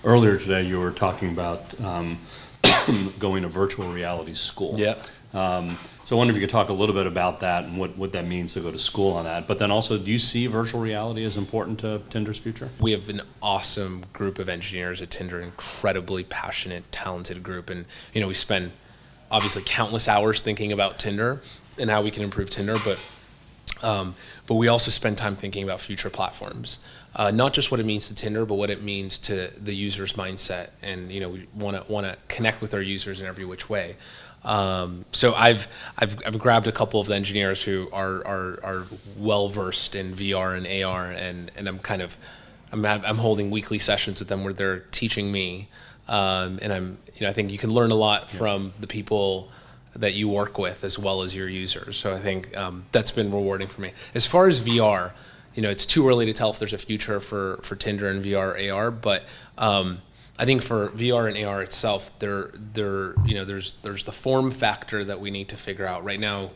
earlier today you were talking about going to virtual reality school. Yeah. So I wonder if you could talk a little bit about that and what that means to go to school on that. But then also, do you see virtual reality as important to Tinder's future? We have an awesome group of engineers at Tinder, incredibly passionate, talented group. And, we spend obviously countless hours thinking about Tinder and how we can improve Tinder, but we also spend time thinking about future platforms. Not just what it means to Tinder, but what it means to the user's mindset. And, we want to connect with our users in every which way. So I've grabbed a couple of the engineers who are well versed in VR and AR, and I'm holding weekly sessions with them where they're teaching me, and I think you can learn a lot from the people that you work with as well as your users. So I think that's been rewarding for me. As far as VR, it's too early to tell if there's a future for Tinder and VR AR, but I think for VR and AR itself, there's the form factor that we need to figure out. Right now,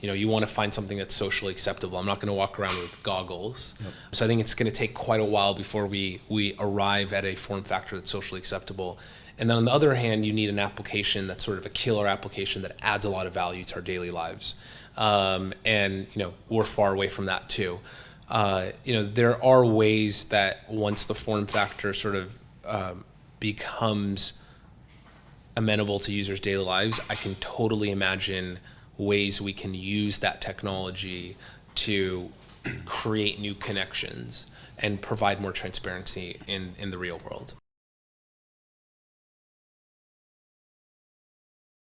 you want to find something that's socially acceptable. I'm not going to walk around with goggles. Yep. So I think it's going to take quite a while before we arrive at a form factor that's socially acceptable. And then on the other hand, you need an application that's sort of a killer application that adds a lot of value to our daily lives. And we're far away from that too. There are ways that once the form factor sort of becomes amenable to users' daily lives, I can totally imagine ways we can use that technology to create new connections and provide more transparency in the real world.